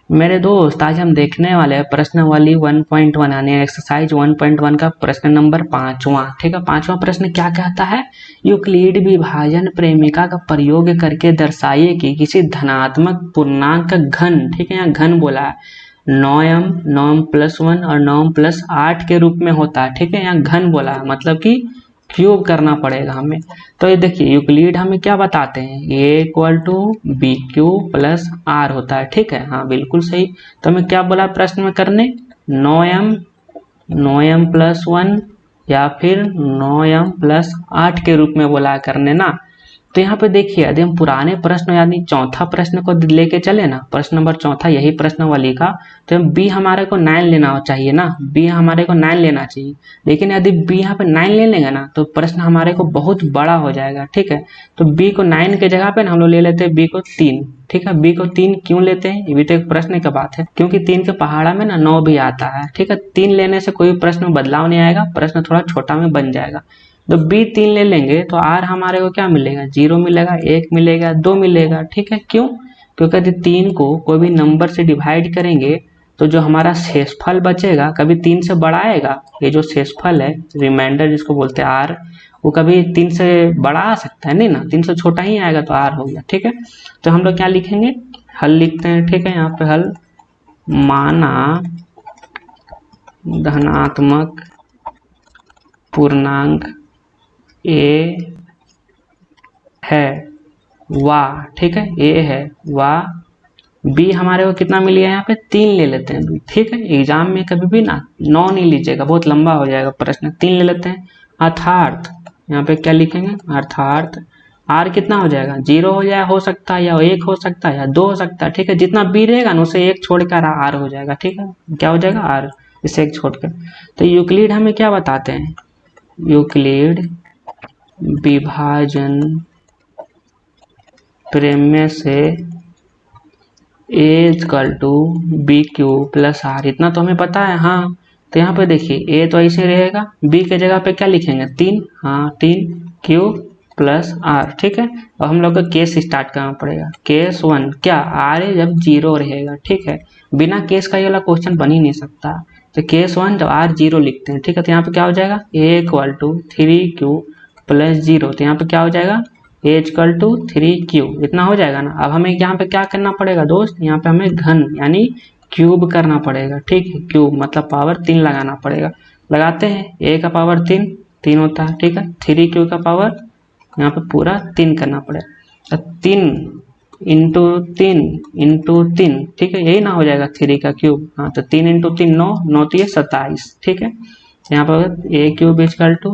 मेरे दोस्त आज हम देखने वाले हैं प्रश्नावली 1.1 यानी एक्सरसाइज 1.1 का प्रश्न नंबर 5वां। ठीक है, 5वां प्रश्न क्या कहता है, यूक्लिड विभाजन प्रेमिका का प्रयोग करके दर्शाइए कि किसी धनात्मक पूर्णांक का घन, ठीक है यहाँ घन बोला है, 9m 9m+1 और 9m+8 के रूप में होता है। ठीक है, यहाँ घन बोला है मतलब कि क्यूब करना पड़ेगा हमें। तो ये देखिए यूक्लिड हमें क्या बताते हैं, a = bq + r होता है। ठीक है, हाँ बिल्कुल सही। तो हमें क्या बोला प्रश्न में करने, 9m+1 या फिर 9m+8 के रूप में बोला करने ना। तो यहाँ पे देखिए यदि हम पुराने प्रश्न यानी चौथा प्रश्न को लेके चले ना, प्रश्न नंबर चौथा यही प्रश्नावली का, तो बी हमारे को 9 लेना चाहिए ना, बी हमारे को 9 लेना चाहिए। लेकिन यदि बी यहाँ पे 9 ले लेंगे ना तो प्रश्न हमारे को बहुत बड़ा हो जाएगा। ठीक है, तो बी को 9 के जगह पे ना हम लोग ले लेते हैं बी को 3। ठीक है, बी को 3 क्यों लेते हैं, ये भी तो एक प्रश्न की बात है, क्योंकि 3 के पहाड़ा में ना 9 भी आता है। ठीक है, 3 लेने से कोई प्रश्न में बदलाव नहीं आएगा, प्रश्न थोड़ा छोटा में बन जाएगा। तो बी 3 ले लेंगे तो आर हमारे को क्या मिलेगा, 0 मिलेगा, 1 मिलेगा, 2 मिलेगा। ठीक है, क्यों, क्योंकि यदि 3 को कोई भी नंबर से डिवाइड करेंगे तो जो हमारा शेषफल बचेगा कभी 3 से बड़ा आएगा। ये जो शेषफल है, रिमाइंडर जिसको बोलते हैं आर, वो कभी 3 से बड़ा आ सकता है नहीं ना, 3 से छोटा ही आएगा तो आर हो गया। ठीक है, तो हम लोग क्या लिखेंगे, हल लिखते हैं। ठीक है, यहाँ पे हल, माना धनात्मक पूर्णांक ए है वाह, ठीक है ए है वाह, बी हमारे को कितना मिली है, यहाँ पे 3 ले लेते हैं बी। ठीक है, एग्जाम में कभी भी ना 9 नहीं लीजिएगा, बहुत लंबा हो जाएगा प्रश्न, 3 ले लेते हैं। अर्थात यहाँ पे क्या लिखेंगे, अर्थात आर कितना हो जाएगा, 0 हो जाए, हो सकता है या 1 हो सकता है या 2 हो सकता है। ठीक है, जितना बी रहेगा ना उसे 1 छोड़कर आर हो जाएगा। ठीक है, क्या हो जाएगा आर, इसे 1 छोड़कर। तो यूक्लिड हमें क्या बताते हैं, यूक्लिड विभाजन प्रमेय से a = bq + r, इतना तो हमें पता है। हाँ, तो यहाँ पे देखिए a तो ऐसे रहेगा, b के जगह पे क्या लिखेंगे 3, हाँ 3 q + r। ठीक है, अब हम लोग को केस स्टार्ट करना पड़ेगा। केस 1 क्या, r जब 0 रहेगा। ठीक है, बिना केस का ये वाला क्वेश्चन बन ही नहीं सकता। तो केस 1 जब r 0 लिखते हैं। ठीक है, तो यहाँ पे क्या हो जाएगा, a = 3q + 0, तो यहाँ पे क्या हो जाएगा a = 3q, इतना हो जाएगा ना। अब हमें यहाँ पे क्या करना पड़ेगा दोस्त, यहाँ पे हमें घन यानी क्यूब करना पड़ेगा। ठीक है, क्यूब मतलब पावर 3 लगाना पड़ेगा। लगाते हैं, a का पावर 3 होता है। ठीक है, 3q का पावर यहाँ पे पूरा 3 करना पड़ेगा, तो 3 × 3 × 3। ठीक है, यही ना हो जाएगा 3 का क्यूब। हाँ, तो 3 × 3 9, 9 तो ये 27। ठीक है, यहाँ पर a³ =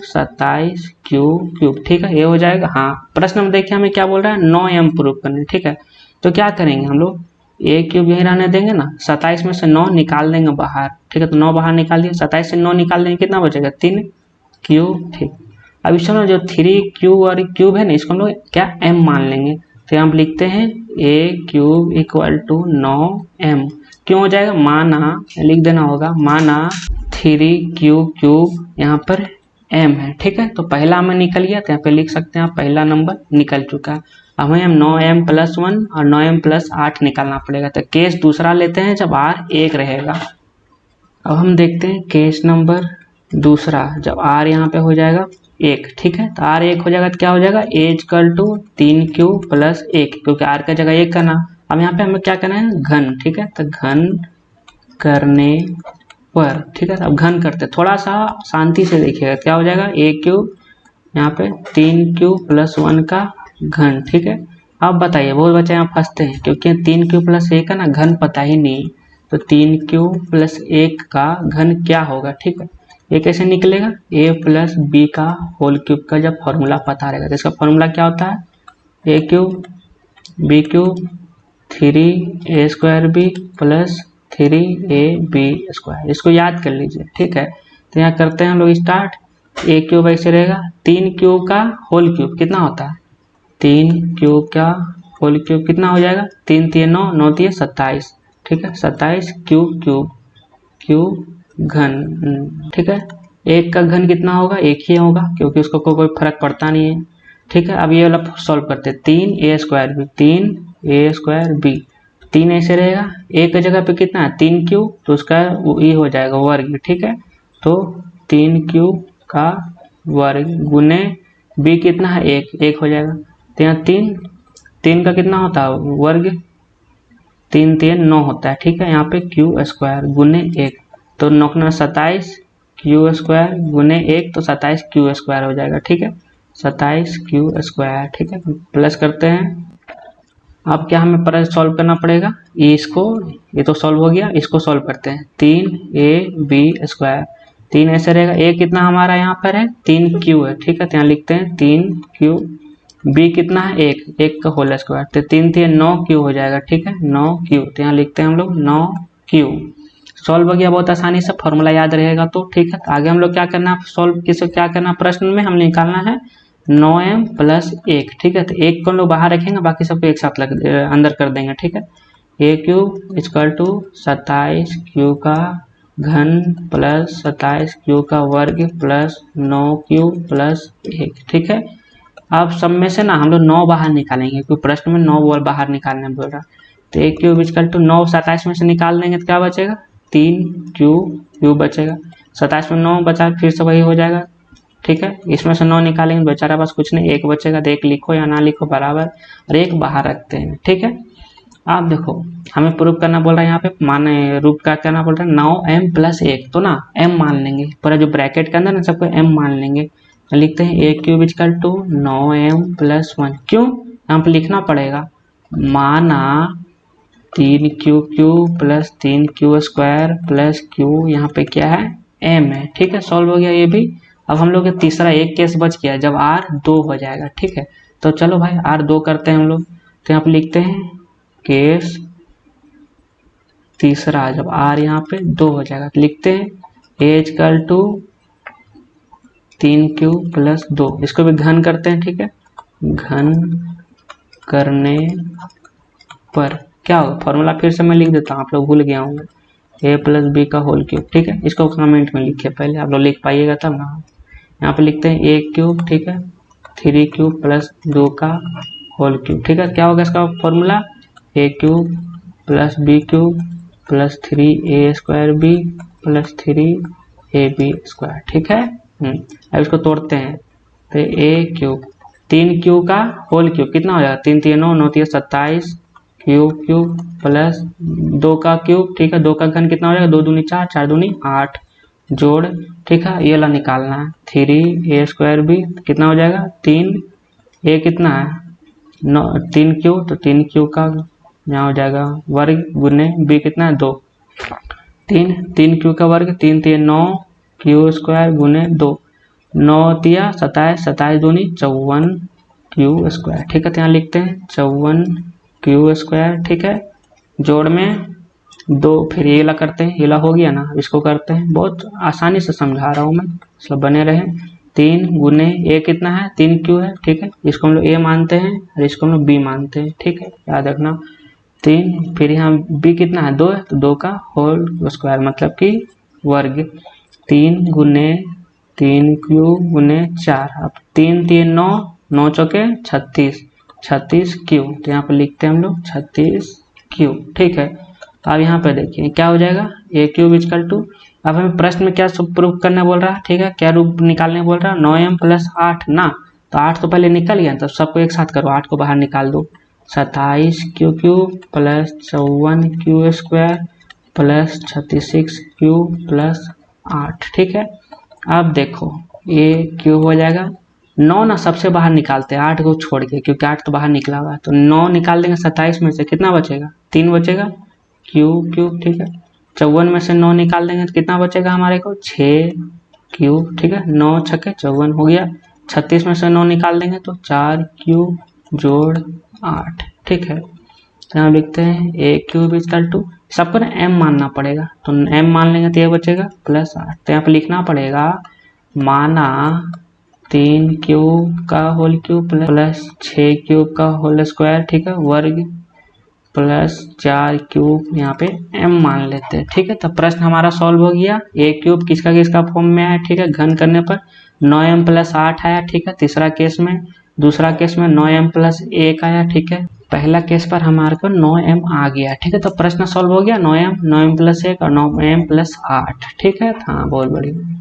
27 क्यूब। ठीक है, ये हो जाएगा। हाँ, प्रश्न में देखिए हमें क्या बोल रहा है, 9m प्रूव करने। ठीक है, तो क्या करेंगे हम लोग, a³ यही रहने देंगे ना, 27 में से 9 निकाल देंगे बाहर। ठीक है, तो 9 बाहर निकाल दिए, 27 से 9 निकाल देंगे, कितना बचेगा 3q। ठीक, अब इसमें जो 3q और क्यूब है ना, इसको हम लोग क्या m मान लेंगे। तो हम लिखते हैं a³ = 9m, क्यों हो जाएगा, माना लिख देना होगा, माना 3q³ यहाँ पर m है। ठीक है, तो पहला हमें निकल गया, तो यहाँ पे लिख सकते हैं आप पहला नंबर निकल चुका है। अब हमें 9m+1 और 9m+8 निकालना पड़ेगा। तो केस दूसरा लेते हैं जब r 1 रहेगा। अब हम देखते हैं केस नंबर दूसरा, जब r यहाँ पे हो जाएगा 1। ठीक है, तो r 1 हो जाएगा तो क्या हो जाएगा, a = 3q + 1, क्योंकि r का जगह 1 करना। अब यहाँ पे हमें क्या करना है, घन। ठीक है, तो घन करने पर, ठीक है, अब घन करते, थोड़ा सा शांति से देखिएगा, क्या हो जाएगा a³ यहाँ पे 3q + 1 का घन। ठीक है, अब बताइए, बहुत बच्चे यहाँ फंसते हैं, क्योंकि 3q + 1 का ना घन पता ही नहीं, तो 3q + 1 का घन क्या होगा। ठीक है, ये कैसे निकलेगा, a + b का होल क्यूब का जब फॉर्मूला पता रहेगा, तो इसका फॉर्मूला क्या होता है, a³ b³ 3a² + 3ab², इसको याद कर लीजिए। ठीक है, तो यहाँ करते हैं हम लोग स्टार्ट। a³ ऐसे रहेगा, 3q का होल क्यूब कितना होता है, 3q का होल क्यूब कितना हो जाएगा, 3 3 9, 9 3 27। ठीक है, 27 क्यूब घन। ठीक है, 1 का घन कितना होगा, 1 ही होगा, क्योंकि उसको कोई फर्क पड़ता नहीं है। ठीक है, अब ये वाला सॉल्व करते हैं, 3a² b, 3a² b, 3 ऐसे रहेगा, ए की जगह पे कितना है 3q, तो उसका ये हो जाएगा वर्ग, ठीक है। तो 3q का वर्ग गुने b कितना है 1 हो जाएगा। तो यहाँ 3 का कितना होता है वर्ग, 3 3 9 होता है, ठीक है। यहाँ पे क्यू स्क्वायर गुने 1, तो 9 27 क्यू स्क्वायर गुने 1, तो 27 क्यू स्क्वायर हो जाएगा, ठीक है। 27 क्यू स्क्वायर, ठीक है। प्लस करते हैं। अब क्या हमें पर सॉल्व करना पड़ेगा, ये तो सॉल्व हो गया, इसको सॉल्व करते हैं। 3ab स्क्वायर, 3 ऐसे रहेगा, ए कितना हमारा यहाँ पर है 3q है, ठीक है। तो यहाँ लिखते हैं 3q, b कितना है 1 का होल स्क्वायर, तो 3 3 9q हो जाएगा, ठीक है 9q। तो यहाँ लिखते हैं हम लोग 9q। सॉल्व हो गया बहुत आसानी से, फॉर्मूला याद रहेगा तो, ठीक है। आगे हम लोग क्या करना है, सॉल्व किसको क्या करना, प्रश्न में हमें निकालना है 9m + 1, ठीक है। तो 1 को हम लोग बाहर रखेंगे, बाकी सबको एक साथ अंदर कर देंगे, ठीक है। a³ = 27q का घन प्लस 27q का वर्ग प्लस 9q + 1, ठीक है। अब सब में से ना हम लोग 9 बाहर निकालेंगे, क्योंकि प्रश्न में 9 बाहर निकालने बोल रहा। तो a³ = 9 27 में से निकाल देंगे तो क्या बचेगा 3q बचेगा। 27 में 9 बचा, फिर से वही हो जाएगा, ठीक है। इसमें से 9 निकालेंगे, बेचारा पास कुछ नहीं, 1 बचेगा। तो 1 लिखो या ना लिखो बराबर, और 1 बाहर रखते हैं, ठीक है। आप देखो हमें प्रूव करना बोल रहा है, यहाँ पे माने रूप का करना बोल रहा है 9m + 1, तो ना m मान लेंगे, पूरा जो ब्रैकेट के अंदर ना सबको m मान लेंगे। तो लिखते हैं a³ = 9m + 1, क्यों यहाँ पे लिखना पड़ेगा, माना 3q³ + 3q² + q, यहाँ पे क्या है m है, ठीक है। सॉल्व हो गया ये भी। अब हम लोग तीसरा एक केस बच गया, जब r 2 हो जाएगा, ठीक है। तो चलो भाई r 2 करते हैं हम लोग। तो यहाँ पे लिखते हैं केस तीसरा, जब r यहाँ पे 2 हो जाएगा तो लिखते हैं a = 3q + 2, इसको भी घन करते हैं, ठीक है। घन करने पर क्या होगा, फॉर्मूला फिर से मैं लिख देता हूँ, आप लोग भूल गया होंगे, a + b का होल क्यूब, ठीक है। इसको कमेंट में लिखिए पहले, आप लोग लिख पाइएगा तब ना। यहाँ पे लिखते हैं a³, ठीक है 3q + 2 का होल क्यूब, ठीक है। क्या होगा इसका formula, a³ + b³ + 3a² b + 3ab², ठीक है। अब इसको तोड़ते हैं। तो a³ 3q का होल क्यूब कितना हो जाएगा, 3 3 9 9 3 27 क्यूब प्लस 2 का क्यूब, ठीक है। 2 का घन कितना हो जाएगा, 2 दूनी 4 4 दूनी 8 जोड़, ठीक है। ये वाला निकालना है 3a² b कितना हो जाएगा 3 a कितना है 3q, तो 3q का यहाँ हो जाएगा वर्ग गुने b कितना है 2, 3q का वर्ग 3 3 9 q² गुने 2, 9 3 27 27 दूनी 54 q², ठीक है। तो यहाँ लिखते हैं 54 q², ठीक है। जोड़ में 2, फिर ये ला करते हैं, ये ला हो गया ना, इसको करते हैं, बहुत आसानी से समझा रहा हूँ मैं, सब बने रहे। 3 गुने a कितना है 3q है, ठीक है। इसको हम लोग a मानते हैं और इसको हम लोग b मानते हैं, ठीक है, याद रखना। 3 फिर यहाँ b कितना है 2 है, तो 2 का होल स्क्वायर मतलब कि वर्ग, 3 गुने 3q गुने 4, अब 3 3 9 9 चौके 36 36q, तो यहाँ पर लिखते हैं हम लोग 36q, ठीक है। अब यहाँ पे देखिए क्या हो जाएगा a³ = अब हमें प्रश्न में क्या प्रूफ करने बोल रहा है, ठीक है, क्या रूप निकालने बोल रहा है 9m + 8 ना, तो 8 तो पहले निकल गया, तो सबको एक साथ करो, 8 को बाहर निकाल दो, 27q³ + 54q² + 36q + 8, ठीक है। अब देखो ये क्यू हो जाएगा 9 ना सबसे बाहर निकालते हैं 8 को छोड़ के, क्योंकि 8 तो बाहर निकला हुआ है, तो 9 निकाल देंगे 27 में से कितना बचेगा 3 बचेगा क्यूब, ठीक है। 54 में से 9 निकाल देंगे तो कितना बचेगा हमारे को 6 क्यूब, ठीक है। 9 छक्के 54 हो गया। 36 में से 9 निकाल देंगे तो 4 क्यूब जोड़ 8, ठीक है। तो यहाँ लिखते हैं a³ = सबको ना m मानना पड़ेगा, तो m मान लेंगे तो ये बचेगा +8, तो यहाँ पे लिखना पड़ेगा माना 3q का होल क्यूब प्लस 6q का होल स्क्वायर, ठीक है, वर्ग प्लस 4q, यहाँ पे m मान लेते हैं, ठीक है। तो प्रश्न हमारा सॉल्व हो गया। a³ किसका किसका फॉर्म में आया, ठीक है, घन करने पर 9m + 8 आया, ठीक है, तीसरा केस में दूसरा केस में 9m प्लस 1 आया, ठीक है। पहला केस पर हमारे को 9m आ गया, ठीक है। तो प्रश्न सॉल्व हो गया, 9m प्लस 1 और 9m प्लस 8, ठीक है। हाँ बहुत बढ़िया।